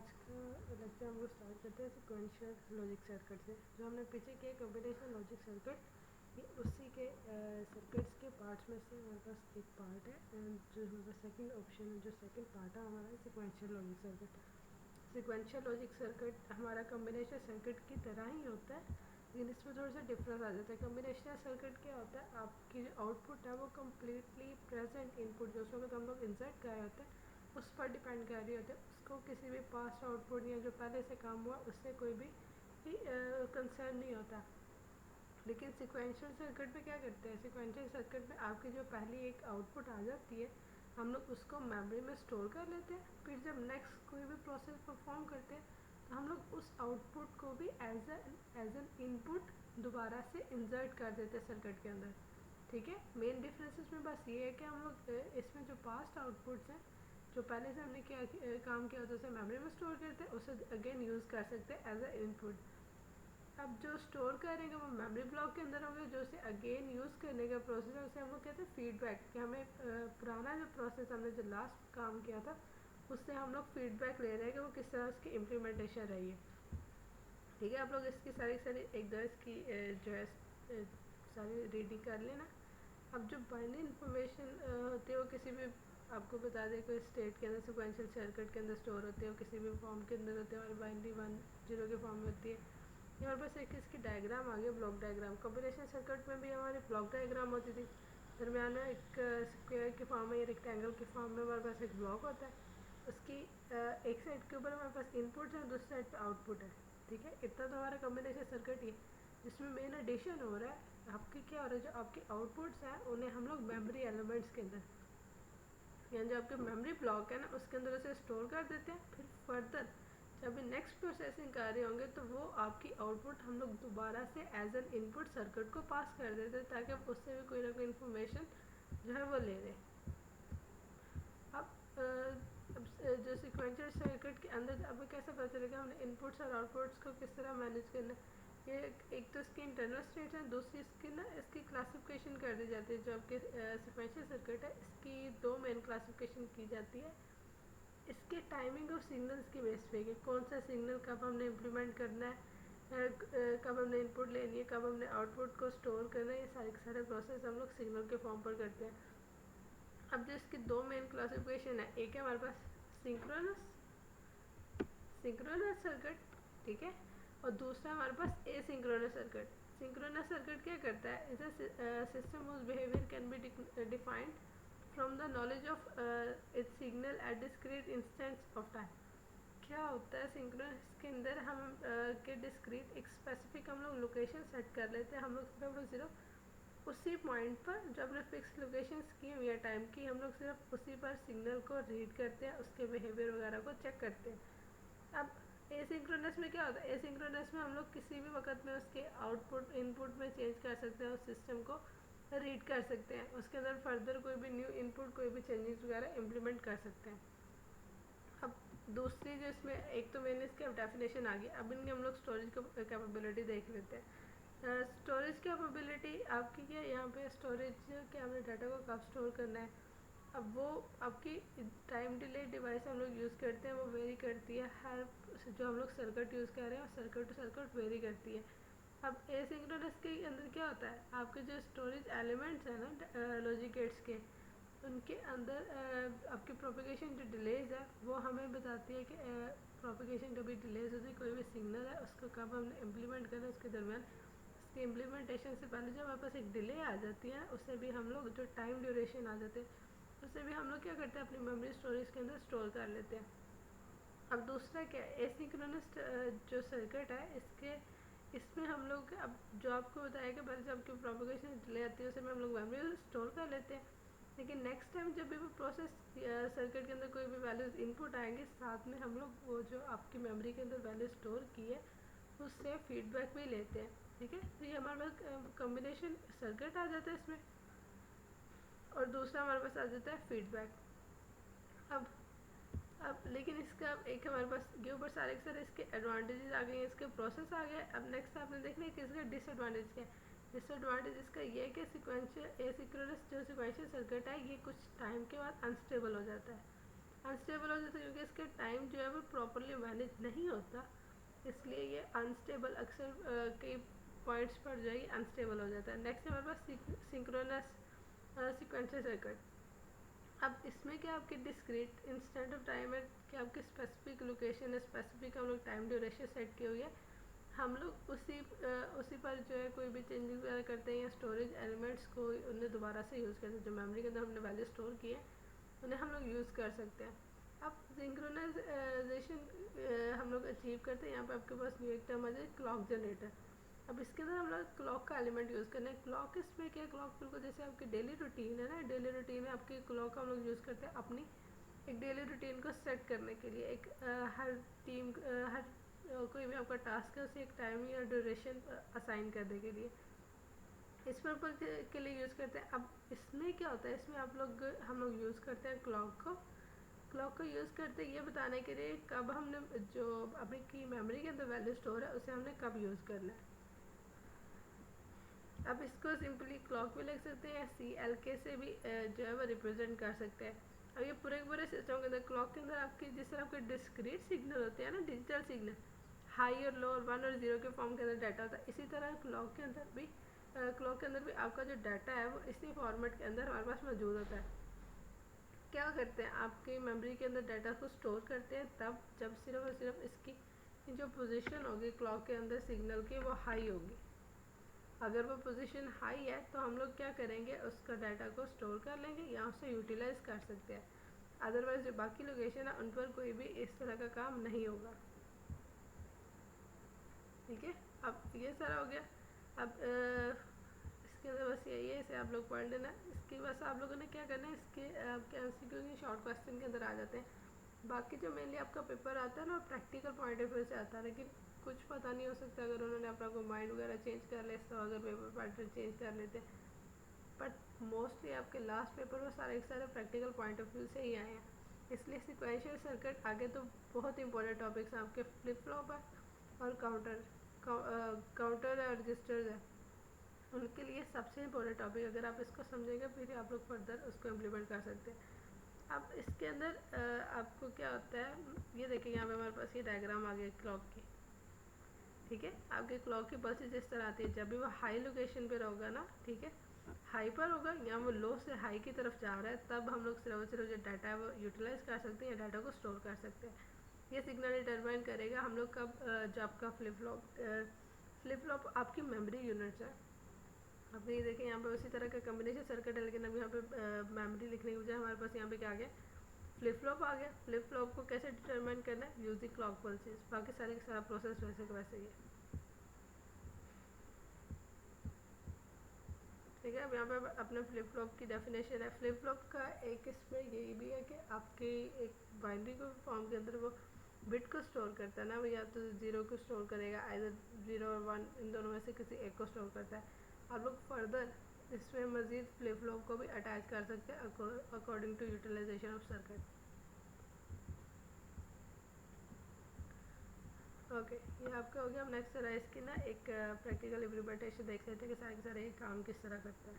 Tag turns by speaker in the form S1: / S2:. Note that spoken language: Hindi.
S1: आज का लेक्चर हम लोग स्टार्ट करते हैं सिक्वेंशियल लॉजिक सर्किट से। जो हमने पीछे किया कॉम्बिनेशन लॉजिक सर्किट, ये उसी के सर्किट्स के पार्ट्स में से हमारे पास एक पार्ट है। जो हमारा सेकंड ऑप्शन है, जो सेकंड पार्ट है हमारा sequential logic circuit. Sequential logic circuit हमारा कॉम्बिनेशन सर्किट की तरह ही होता है, लेकिन इसमें थोड़ा सा डिफरेंस आ जाता है। कॉम्बिनेशनल सर्किट क्या होता है, आपकी जो आउटपुट है वो कम्प्लीटली प्रेजेंट इनपुट जो उसमें हम लोग इंसर्ट कर रहे होते हैं उस पर डिपेंड कर रही होती है। उसको किसी भी पास्ट आउटपुट या जो पहले से काम हुआ उससे कोई भी कंसर्न नहीं होता। लेकिन सिक्वेंशियल सर्किट में क्या करते हैं, सिक्वेंशियल सर्किट में आपकी जो पहली एक आउटपुट आ जाती है हम लोग उसको मेमोरी में स्टोर कर लेते हैं। फिर जब नेक्स्ट कोई भी प्रोसेस परफॉर्म करते हैं तो हम लोग उस आउटपुट को भी एज एन इनपुट दोबारा से इंसर्ट कर देते हैं सर्किट के अंदर। ठीक है, मेन डिफरेंसेस में बस ये है कि हम लोग इसमें जो पास्ट आउटपुट्स हैं जो पहले से हमने क्या काम किया होता है उसे मेमोरी में स्टोर करते हैं, उसे अगेन यूज़ कर सकते हैं एज ए इनपुट। अब जो स्टोर करेंगे वो मेमोरी ब्लॉक के अंदर होंगे, जो उसे अगेन यूज़ करने का प्रोसेस है उसे हम लोग कहते हैं फीडबैक। कि हमें पुराना जो प्रोसेस हमने जो लास्ट काम किया था उससे हम लोग फीडबैक ले रहे हैं कि वो किस तरह उसकी इम्प्लीमेंटेशन रही है। ठीक है, आप लोग इसकी सारी एक दो इसकी जो है सारी रीडिंग कर लेना। अब जो बाइनरी इन्फॉर्मेशन होती है वो किसी भी आपको बता दें कोई स्टेट के अंदर सिक्वेंशियल सर्किट के अंदर स्टोर होते हैं, किसी भी फॉर्म के अंदर होते हैं और बाइनरी 1 0 के फॉर्म में होती है। यहाँ पर एक इसकी डायग्राम आ गया, ब्लॉक डायग्राम। कॉम्बिनेशन सर्किट में भी हमारी ब्लॉक डायग्राम होती थी। दरम्यान में एक स्क्वायर के फॉर्म में या रेक्टेंगल के फॉर्म में हमारे पास एक ब्लॉक होता है। उसकी एक साइड के ऊपर हमारे पास इनपुट है, दूसरी साइड पर आउटपुट है। ठीक है, इतना तो हमारा कॉम्बिनेशन सर्किट ही है। जिसमें मेन एडिशन हो रहा है आपकी क्या हो रहा है, जो आपके आउटपुट्स हैं उन्हें हम लोग मेमोरी एलिमेंट्स के अंदर यानी जो आपके मेमोरी ब्लॉक है ना उसके अंदर उसे स्टोर कर देते हैं। फिर फर्दर जब नेक्स्ट प्रोसेसिंग कर रहे होंगे तो वो आपकी आउटपुट हम लोग दोबारा से एज एन इनपुट सर्किट को पास कर देते हैं ताकि आप उससे भी कोई ना कोई इन्फॉर्मेशन जो है वो ले लें। अब जो सिक्वेंशियल सर्किट के अंदर अब कैसे पता चलेगा हमने इनपुट्स और आउटपुट्स को किस तरह मैनेज करना है। ये एक तो इसकी इंटरनल स्टेट है, दूसरी इसकी ना इसकी क्लासिफिकेशन कर दी जाती है। जो आपके सिक्वेंशियल सर्किट है इसकी दो मेन क्लासिफिकेशन की जाती है। इसके टाइमिंग और सिग्नल्स की बेस पे कि कौन सा सिग्नल कब हमने इम्प्लीमेंट करना है, कब हमने इनपुट लेनी है, कब हमने आउटपुट को स्टोर करना है, ये सारे प्रोसेस हम लोग सिग्नल के फॉर्म पर करते हैं। अब जो इसकी दो मेन क्लासिफिकेशन है, एक है हमारे पास सिंक्रोनस सर्किट, ठीक है, और दूसरा हमारे पास एसिंक्रोनस सर्किट। सिंक्रोनस सर्किट क्या करता है, is system whose behaviour can be defined from the knowledge of its signal at discrete instants of time. क्या होता है सिंक्रोनस के अंदर हम के डिस्क्रीट एक स्पेसिफिक हम लोग लोकेशन सेट कर लेते हैं। हम लोग सिर्फ उसी पॉइंट पर जब हमने फिक्स लोकेशन की हुई है टाइम की, हम लोग सिर्फ उसी पर सिग्नल को रीड करते हैं, उसके बिहेवियर वगैरह को चेक करते हैं। अब एसिंक्रोनस में क्या होता है, एसिंक्रोनस में हम लोग किसी भी वक्त में उसके आउटपुट इनपुट में चेंज कर सकते हैं, उस सिस्टम को रीड कर सकते हैं, उसके अंदर फर्दर कोई भी न्यू इनपुट कोई भी चेंजेस वगैरह इम्प्लीमेंट कर सकते हैं। अब दूसरी जो इसमें एक तो मैंने इसकी अब डेफिनेशन आ गई, अब इनकी हम लोग स्टोरेज कैपेबिलिटी देख लेते हैं। स्टोरेज कैपेबिलिटी आपकी क्या, यहाँ पे स्टोरेज के हमने डाटा को कब स्टोर करना है। अब वो आपकी टाइम डिले डिवाइस हम लोग यूज़ करते हैं वो वेरी करती है, हर जो हम लोग सर्किट यूज़ कर रहे हैं सर्किट टू सर्किट वेरी करती है। अब एसिंक्रोनस के अंदर क्या होता है, आपके जो स्टोरेज एलिमेंट्स हैं ना लॉजिक गेट्स के, उनके अंदर आपकी प्रोपिगेशन जो डिलेज है वो हमें बताती है कि प्रोपिगेशन कभी डिलेज होती है, कोई भी सिग्नल है उसको कब हमने इम्प्लीमेंट करना है, उसके दरमियान उसके इम्प्लीमेंटेशन से पहले जब हमारे पास एक डिले आ जाती है उससे भी हम लोग जो टाइम ड्यूरेशन आ जाते हैं उससे भी हम लोग क्या करते हैं अपनी मेमोरी स्टोरेज के अंदर स्टोर कर लेते हैं। अब दूसरा क्या है, एसिंक्रोनस जो सर्किट है इसमें हम लोग अब जो आपको बताया कि पहले जब आपकी प्रोपगेशन डिले आती है उसे में हम लोग मेमोरी स्टोर कर लेते हैं। लेकिन नेक्स्ट टाइम जब भी वो प्रोसेस सर्किट के अंदर कोई भी वैल्यूज इनपुट आएंगे साथ में हम लोग वो जो आपकी मेमोरी के अंदर वैल्यू स्टोर की है उससे फीडबैक भी लेते हैं। ठीक है, तो ये हमारे पास कॉम्बिनेशन सर्किट आ जाता है इसमें, और दूसरा हमारे पास आ जाता है फीडबैक। अब लेकिन इसका एक हमारे पास के ऊपर सारे इसके एडवांटेजेस आ गए हैं, इसके प्रोसेस आ गए। अब नेक्स्ट आपने देखना है कि इसका डिसएडवांटेज क्या है। डिसएडवांटेज इसका ये है कि सिक्वेंशियल एसिंक्रोनस जो सिक्वेंशियल सर्किट है ये कुछ टाइम के बाद अनस्टेबल हो जाता है। अनस्टेबल हो जाता है क्योंकि इसका टाइम जो है वो प्रॉपरली मैनेज नहीं होता, इसलिए ये अनस्टेबल अक्सर कई पॉइंट्स पर जो है अनस्टेबल हो जाता है। नेक्स्ट हमारे पास सिंक्रोनस सीक्वेंशियल सर्किट। अब इसमें क्या आपकी डिस्क्रीट इंस्टेंट ऑफ टाइम है कि आपकी स्पेसिफिक लोकेशन है, स्पेसिफिक हम लोग टाइम ड्यूरेशन सेट की हुई है, हम लोग उसी पर जो है कोई भी चेंजेस वगैरह करते हैं या स्टोरेज एलिमेंट्स को उन्हें दोबारा से यूज़ करते हैं, जो मेमोरी के अंदर हमने वैल्यू स्टोर की है उन्हें हम लोग यूज़ कर सकते हैं। अब सिंक्रोनाइजेशन हम लोग अचीव करते हैं। यहाँ पे आपके पास न्यू एक टर्म आ जाए क्लॉक जनरेटर। अब इसके अंदर हम लोग क्लॉक का एलिमेंट यूज़ करना है। क्लॉक इसमें क्या, क्लॉक बिल्कुल जैसे आपकी डेली रूटीन है ना, डेली रूटीन में आपकी क्लॉक हम लोग यूज़ करते हैं अपनी एक डेली रूटीन को सेट करने के लिए। एक हर कोई भी आपका टास्क है उसे एक टाइम या ड्यूरेशन असाइन करने के लिए इस पर्पज के लिए यूज़ करते हैं। अब इसमें क्या होता है, इसमें हम लोग यूज़ करते हैं क्लॉक को यूज़ करते हैं ये बताने के लिए कब हमने जो अपनी की मेमोरी के अंदर वैल्यू स्टोर है उसे हमने कब यूज़ करना है। अब इसको सिंपली क्लॉक भी लिख सकते हैं, CLK से भी जो है वो रिप्रेजेंट कर सकते हैं। अब ये पूरे सिस्टम के अंदर क्लॉक के अंदर आपकी जिस तरह आपके डिस्क्रीट सिग्नल होते हैं ना, डिजिटल सिग्नल हाई और लो और 1 और 0 के फॉर्म के अंदर डाटा होता है, इसी तरह क्लॉक के अंदर भी आपका जो डाटा है वो इसी फॉर्मेट के अंदर हमारे पास मौजूद होता है। क्या करते हैं, आपकी मेमोरी के अंदर डाटा को स्टोर करते हैं तब जब सिर्फ और सिर्फ इसकी जो पोजीशन होगी क्लॉक के अंदर सिग्नल की वो हाई होगी। अगर वो पोजीशन हाई है तो हम लोग क्या करेंगे, उसका डाटा को स्टोर कर लेंगे या उसे यूटिलाइज कर सकते हैं। अदरवाइज जो बाकी लोकेशन है उन पर कोई भी इस तरह का काम नहीं होगा। ठीक है, अब ये सारा हो गया। अब इसके अंदर बस यही है, इसे आप लोग पढ़ लेना। इसके बस आप लोगों ने क्या करना है, इसके आपके MCQ के शॉर्ट क्वेश्चन के अंदर आ जाते हैं। बाकी जो मेनली आपका पेपर आता है ना प्रैक्टिकल पॉइंट ऑफ व्यू से आता है, लेकिन कुछ पता नहीं हो सकता अगर उन्होंने अपना कोई माइंड वगैरह चेंज कर ले तो अगर पेपर पैटर्न चेंज कर लेते, बट मोस्टली आपके लास्ट पेपर में सारे के सारे प्रैक्टिकल पॉइंट ऑफ व्यू से ही आए हैं। इसलिए सिक्वेंशियल सर्किट आगे तो बहुत इंपॉर्टेंट टॉपिक्स हैं आपके, फ्लिप फ्लॉप है और काउंटर रजिस्टर्स है, उनके लिए सबसे इंपॉर्टेंट टॉपिक। अगर आप इसको समझेंगे फिर आप लोग फर्दर उसको इम्प्लीमेंट कर सकते हैं। अब इसके अंदर आपको क्या होता है, ये देखिए यहाँ पे हमारे पास ये डायग्राम आ गया क्लॉक की। ठीक है, आपके क्लॉक की पल्सेस इस तरह आती है, जब भी वो हाई लोकेशन पे होगा ना, ठीक है, हाई पर होगा या वो लो से हाई की तरफ जा रहा है, तब हम लोग सिर्फ जो डाटा है वो यूटिलाइज कर सकते हैं या डाटा को स्टोर कर सकते हैं। ये सिग्नल डिटरमाइन करेगा हम लोग कब जब आपका फ्लिप फ्लॉप आपकी मेमोरी यूनिट्स है। अब ये देखें यहाँ पे उसी तरह का कम्बिनेशन सर्किट है, लेकिन अब यहाँ पे मेमोरी लिखने की बजाय हमारे पास यहाँ पे क्या आ गया, फ्लिप फ्लॉप आ गया। फ्लिप फ्लॉप को कैसे डिटरमाइन करना है, यूज द क्लॉक पल्सेस। बाकी सारे का सारा प्रोसेस वैसे का वैसे ही है। ठीक है, अब यहाँ पे अपने फ्लिप फ्लॉप की डेफिनेशन है। फ्लिप फ्लॉप का एक इसमें यही भी है कि आपके एक बाइनरी को फॉर्म के अंदर वो बिट को स्टोर करता है ना, वो या तो 0 को स्टोर करेगा, आइदर 0 और 1 इन दोनों में से किसी एक को स्टोर करता है। आप लोग फर्दर इसमें मज़ीद फ्लिप फ्लॉप को भी अटैच कर सकते हैं according to utilisation of circuit. Okay, ये आपका हो गया। हम नेक्स्ट जरा इसकी ना एक प्रैक्टिकल इम्प्लीमेंटेशन देख लेते हैं कि सारे के सारे काम किस तरह करता है।